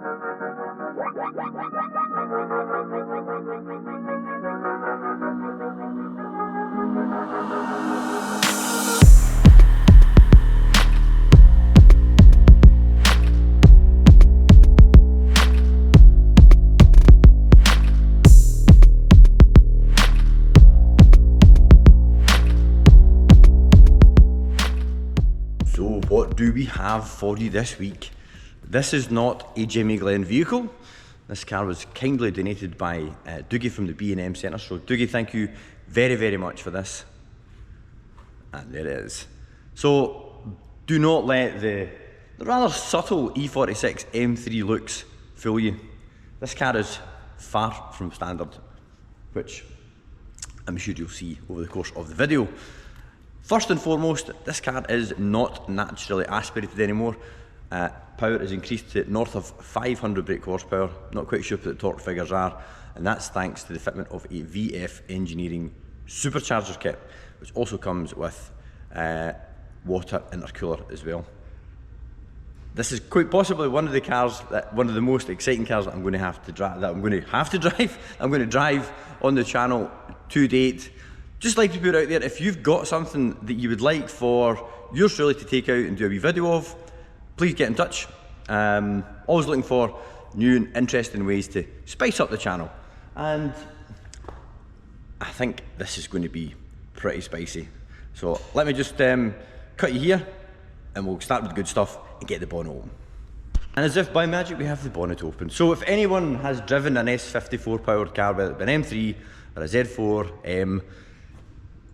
So what do we have for you this week? This is not a Jimmy Glenn vehicle. This car was kindly donated by Dougie from the B&M Centre. So Dougie, thank you very, very much for this. And there it is. So do not let the rather subtle E46 M3 looks fool you. This car is far from standard, which I'm sure you'll see over the course of the video. First and foremost, this car is not naturally aspirated anymore. Power is increased to north of 500 brake horsepower. Not quite sure what the torque figures are, and that's thanks to the fitment of a VF Engineering Superchargers kit, which also comes with water intercooler as well. This is quite possibly one of the most exciting cars that I'm going to have to drive. I'm going to drive on the channel to date. Just like to put out there, if you've got something that you would like for yours truly to take out and do a wee video of, please get in touch. Always looking for new and interesting ways to spice up the channel. And I think this is going to be pretty spicy. So let me just cut you here and we'll start with the good stuff and get the bonnet open. And as if by magic, we have the bonnet open. So if anyone has driven an S54 powered car, whether it be an M3 or a Z4 M,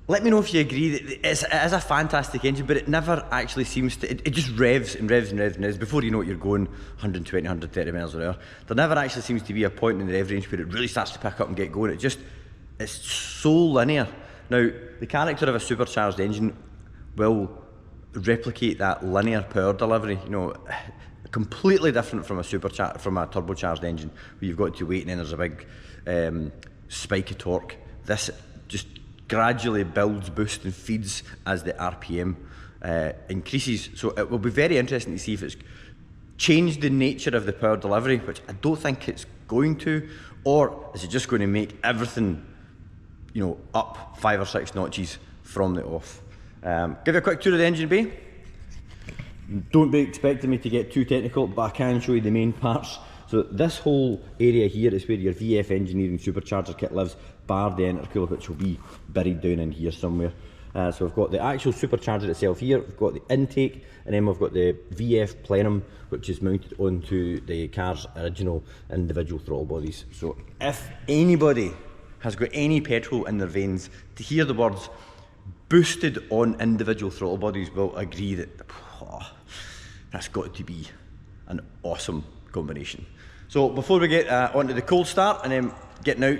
let me know if you agree that it is a fantastic engine, but it never actually seems to, it just revs and revs and revs and revs. Before you know it, you're going 120, 130 miles an hour. There never actually seems to be a point in the rev range where it really starts to pick up and get going. It's so linear. Now, the character of a supercharged engine will replicate that linear power delivery, you know, completely different from a turbocharged engine where you've got to wait and then there's a big spike of torque. This just gradually builds, boosts and feeds as the RPM increases. So it will be very interesting to see if it's changed the nature of the power delivery, which I don't think it's going to, or is it just going to make everything, you know, up 5 or 6 notches from the off. Give you a quick tour of the engine bay. Don't be expecting me to get too technical, but I can show you the main parts. So this whole area here is where your VF Engineering Supercharger kit lives, bar the intercooler, which will be buried down in here somewhere. So we've got the actual supercharger itself here, we've got the intake, and then we've got the VF plenum, which is mounted onto the car's original individual throttle bodies. So if anybody has got any petrol in their veins, to hear the words boosted on individual throttle bodies will agree that that's got to be an awesome combination. So before we get onto the cold start and then getting out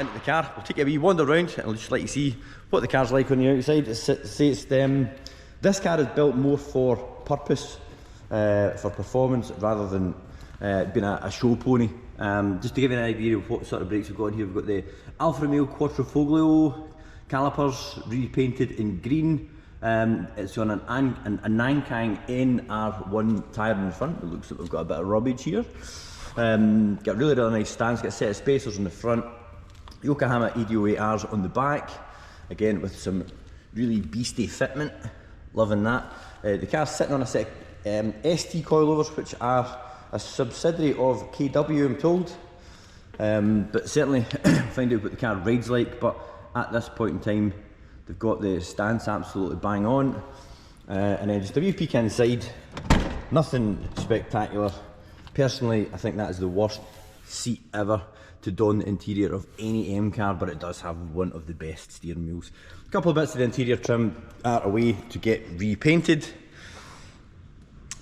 into the car, we'll take a wee wander around and I'll just let you see what the car's like on the outside. This car is built more for purpose, for performance, rather than being a show pony. Just to give you an idea of what sort of brakes we've got in here, we've got the Alfa Romeo Quattrofoglio calipers repainted in green. It's on a Nankang NR1 tyre in the front. It looks like we've got a bit of rubbage here. Got really nice stands, got a set of spacers on the front. Yokohama 808Rs on the back, again with some really beastie fitment, loving that. The car's sitting on a set of ST coilovers, which are a subsidiary of KW, I'm told, but certainly find out what the car rides like. But at this point in time, they've got the stance absolutely bang on, and then just a wee peek inside. Nothing spectacular. Personally, I think that is the worst seat ever to don the interior of any M car, but it does have one of the best steering wheels. A couple of bits of the interior trim are away to get repainted.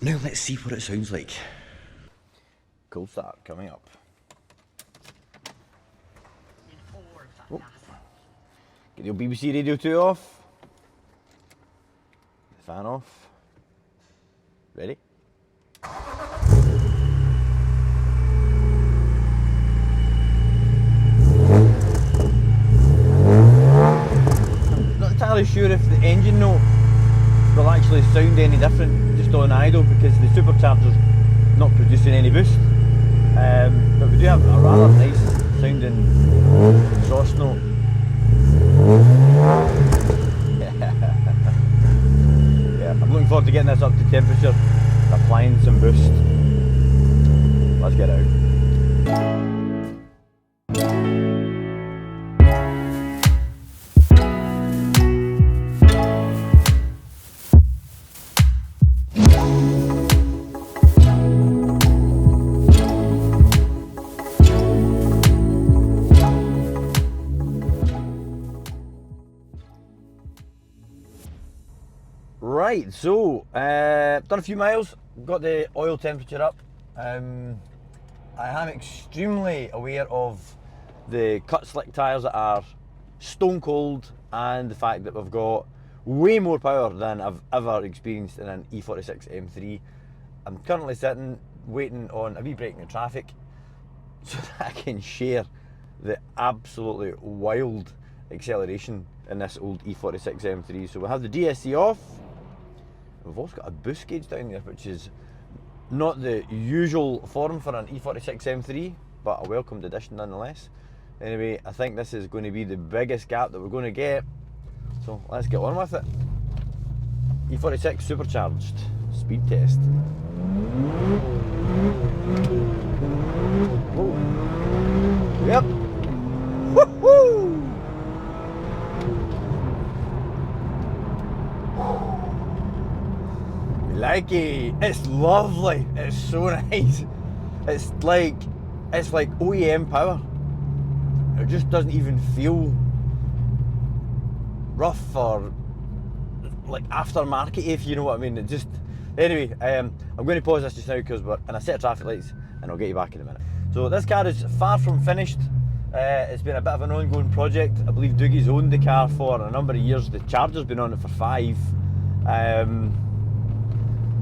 Now let's see what it sounds like. Cold start coming up. Oh. Get your BBC Radio 2 off. The fan off. Ready? Entirely sure if the engine note will actually sound any different just on idle, because the supercharger's not producing any boost. do have a rather nice sounding exhaust note. Yeah, I'm looking forward to getting this up to temperature, applying some boost. Let's get out. Right, so done a few miles, got the oil temperature up. I am extremely aware of the cut slick tyres that are stone cold, and the fact that we've got way more power than I've ever experienced in an E46 M3. I'm currently sitting waiting on a wee break in the traffic so that I can share the absolutely wild acceleration in this old E46 M3. So we have the DSC off. We've also got a boost gauge down there, which is not the usual form for an E46 M3, but a welcomed addition nonetheless. Anyway, I think this is going to be the biggest gap that we're going to get, so let's get on with it. E46 supercharged speed test. Whoa. Yep. Woohoo! Like it. It's lovely. It's so nice. It's like OEM power. It just doesn't even feel rough or like aftermarket, if you know what I mean. It just, anyway, I'm going to pause this just now because we're in a set of traffic lights, and I'll get you back in a minute. So this car is far from finished. It's been a bit of an ongoing project. I believe Dougie's owned the car for a number of years. The Charger's been on it for 5.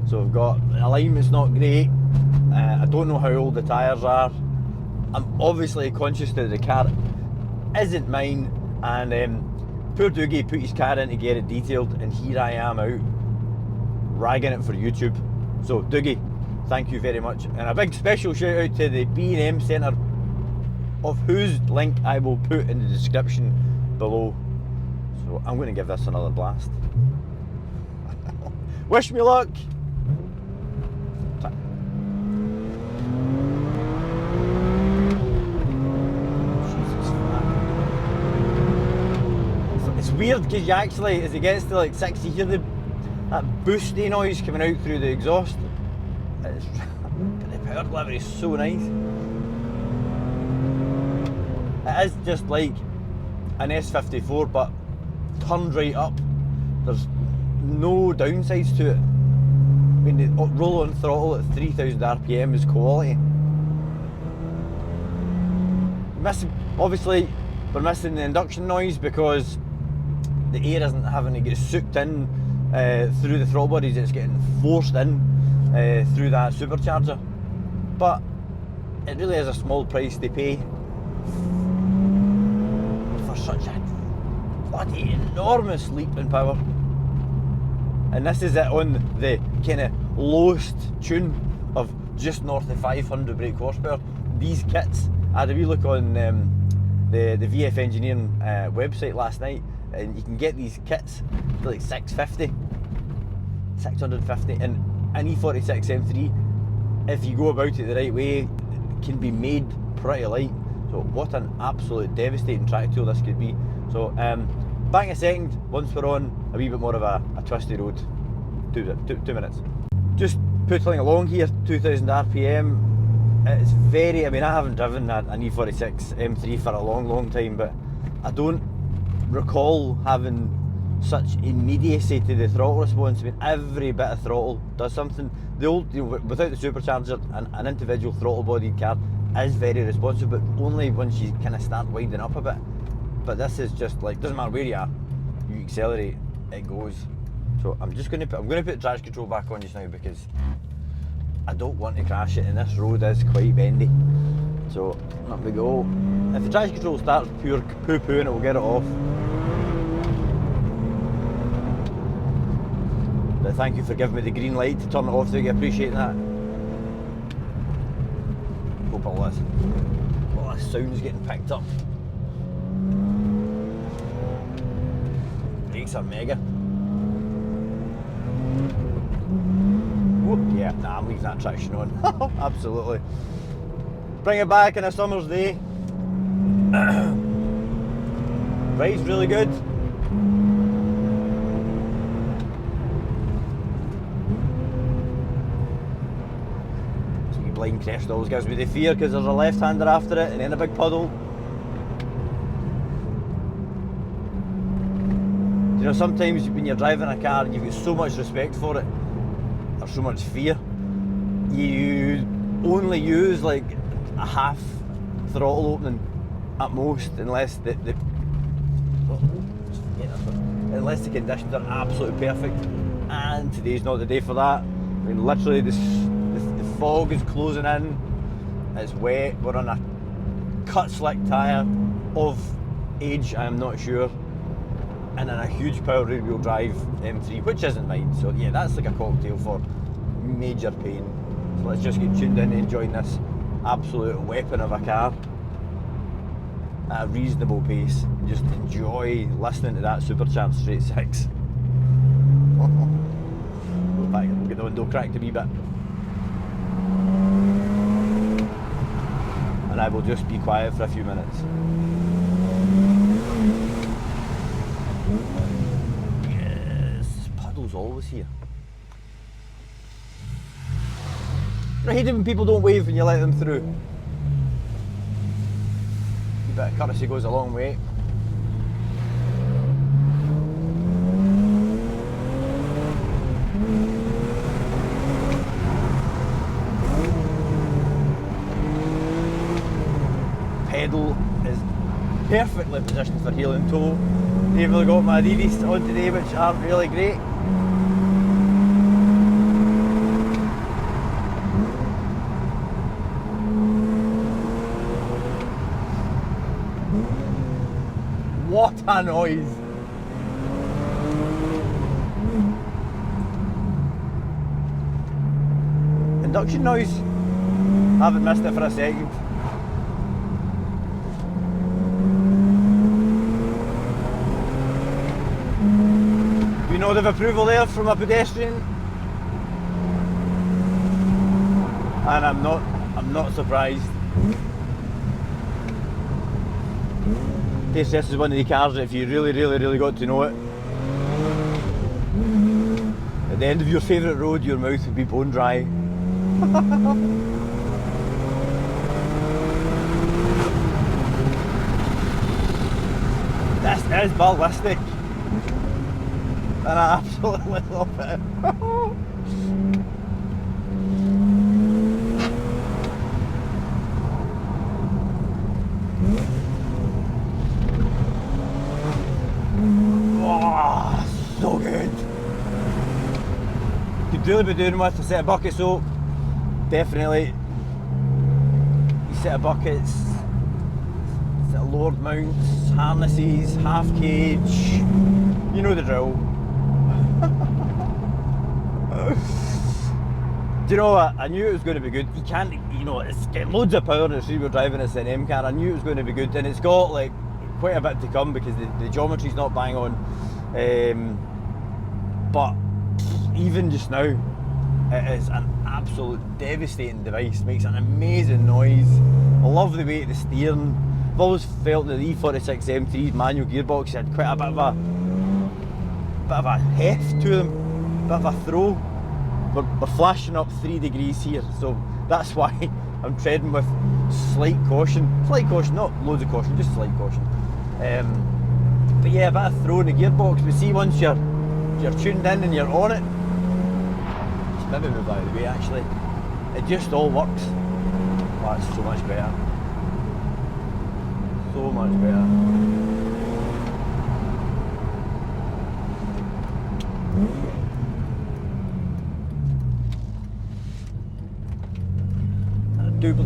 So we've got, alignment's not great. I don't know how old the tyres are. I'm obviously conscious that the car isn't mine, and poor Dougie put his car in to get it detailed, and here I am out ragging it for YouTube. So Dougie, thank you very much, and a big special shout out to the B&M Centre, of whose link I will put in the description below. So I'm going to give this another blast. Wish me luck. It's weird because you actually, as it gets to like 60, you hear that boosty noise coming out through the exhaust. It's, the power delivery is so nice. It is just like an S54 but turned right up. There's no downsides to it. I mean, the roll-on throttle at 3000 RPM is quality. Obviously, we're missing the induction noise because the air isn't having to get soaked in through the throttle bodies, it's getting forced in through that supercharger. But it really is a small price to pay for such a bloody enormous leap in power. And this is it on the kind of lowest tune of just north of 500 brake horsepower. These kits, I had a wee look on the VF Engineering website last night, and you can get these kits for like 650, and an E46 M3, if you go about it the right way, can be made pretty light. So what an absolute devastating track tool this could be. So back in a second once we're on a wee bit more of a twisty road. 2 minutes. Just puttering along here, 2000 RPM. It's very, I mean, I haven't driven an E46 M3 for a long time, but I don't recall having such immediacy to the throttle response. I mean, every bit of throttle does something. The old, without the supercharger, an individual throttle bodied car is very responsive, but only once you kind of start winding up a bit. But this is just like, doesn't matter where you are, you accelerate, it goes. So I'm going to put traction control back on just now because I don't want to crash it, and this road is quite bendy. So up we go. If the traction control starts pure poo-pooing, it will get it off. But thank you for giving me the green light to turn it off, so I appreciate that. Hope all this. sound's getting picked up. Brakes are mega. Whoop, yeah, nah, I'm leaving that traction on. Absolutely. Bring it back on a summer's day. Ride's really good. Blind crest always gives me the fear because there's a left-hander after it and then a big puddle. You know, sometimes when you're driving a car you've got so much respect for it, or so much fear, you only use like a half throttle opening at most, unless the conditions are absolutely perfect, and today's not the day for that. I mean, literally the fog is closing in, it's wet, we're on a cut slick tyre of age, I am not sure, and in a huge power rear wheel drive M3, which isn't mine, so yeah, that's like a cocktail for major pain. So let's just get tuned in and enjoying this absolute weapon of a car at a reasonable pace, and just enjoy listening to that supercharged straight six. We'll get the window cracked a wee bit. And I will just be quiet for a few minutes. Yes, puddles always here. I hate it when people don't wave when you let them through. A bit of courtesy goes a long way. Pedal is perfectly positioned for heel and toe. They've really got my Adidas on today, which aren't really great. What a noise! Induction noise. Haven't missed it for a second. Nod of approval there from a pedestrian, and I'm not surprised. This is one of the cars that if you really got to know it, at the end of your favourite road your mouth would be bone dry. This is ballistic. And I absolutely love it. Oh, so good. Could really be doing with a set of bucket soap. Definitely. A set of buckets, set of lowered mounts, harnesses, half cage. You know the drill. Do you know what? I knew it was going to be good. You can't, you know, it's got loads of power and it's rear-wheel driving, it's an M car. I knew it was going to be good, and it's got like quite a bit to come because the geometry's not bang on. But even just now, it is an absolute devastating device. Makes an amazing noise. I love the weight of the steering. I've always felt that the E46 M3's manual gearbox had quite a bit of a heft to them, bit of a throw. We're flashing up 3 degrees here, so that's why I'm treading with slight caution. Slight caution, not loads of caution, just slight caution. But yeah, a bit of throw in the gearbox. But see, once you're tuned in and you're on it, just maybe move out of the way actually. It just all works. Oh, it's so much better. So much better.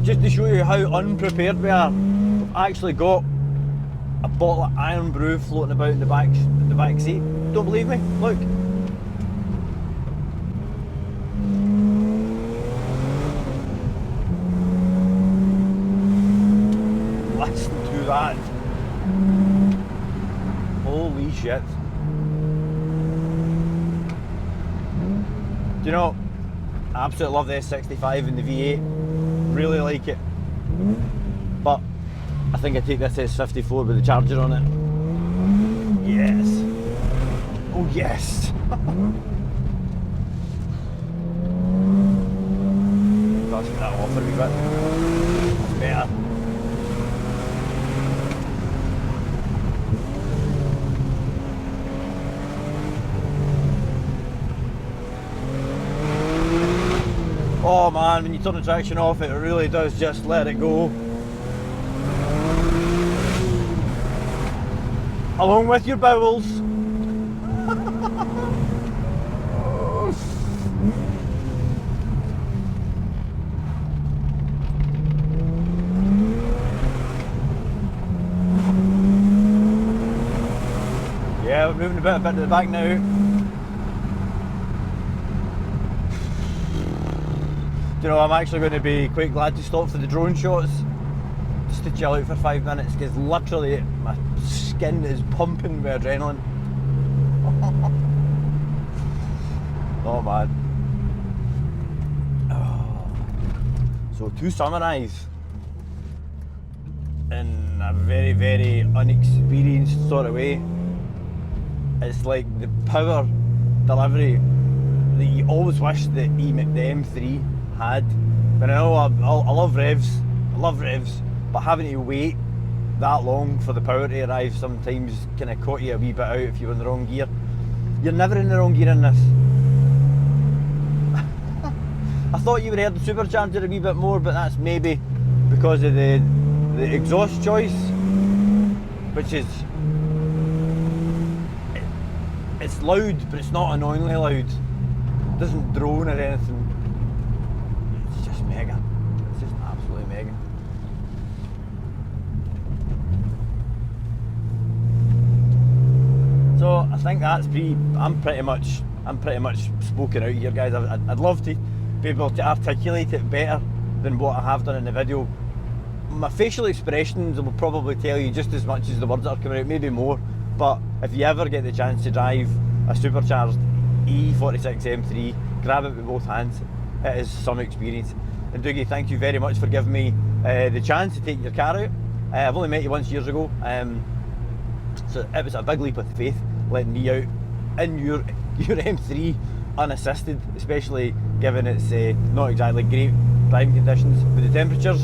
Just to show you how unprepared we are, we've actually got a bottle of Iron Brew floating about in the back seat. Don't believe me? Look. that. Holy shit. Do you know, I absolutely love the S65 and the V8. Really like it. But I think I take this S54 with the Charger on it. Yes. Oh yes. Let's get that off a wee bit. That's better. Oh man, when you turn the traction off, it really does just let it go. Along with your bowels. Yeah, we're moving a bit to the back now. You know, I'm actually going to be quite glad to stop for the drone shots, just to chill out for 5 minutes, because literally my skin is pumping with adrenaline. Oh man. Oh. So to summarise, in a very, very unexperienced sort of way, it's like the power delivery that you always wish that the M3 had. But I know I love revs, but having to wait that long for the power to arrive sometimes kind of caught you a wee bit out if you were in the wrong gear. You're never in the wrong gear in this. I thought you would have heard the Supercharger a wee bit more, but that's maybe because of the exhaust choice, which is, it's loud, but it's not annoyingly loud. It doesn't drone or anything. It's just mega. It's just absolutely mega. So I think that's I'm pretty much spoken out here, guys. I'd love to be able to articulate it better than what I have done in the video. My facial expressions will probably tell you just as much as the words that are coming out, maybe more. But if you ever get the chance to drive a supercharged E46 M3, grab it with both hands. It is some experience. And Dougie, thank you very much for giving me the chance to take your car out. I've only met you once years ago, so it was a big leap of faith letting me out in your M3 unassisted, especially given it's not exactly great driving conditions with the temperatures.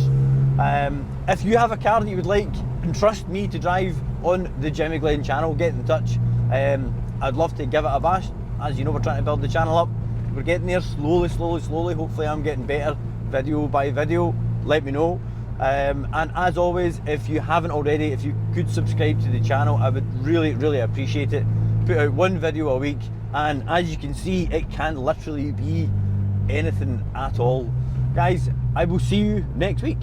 If you have a car that you would like and trust me to drive on the Jimmy Glenn channel, get in touch. I'd love to give it a bash. As you know, we're trying to build the channel up. We're getting there slowly. Hopefully I'm getting better video by video. Let me know. And as always, if you haven't already, if you could subscribe to the channel, I would really appreciate it. Put out one video a week, and as you can see, it can literally be anything at all. Guys, I will see you next week.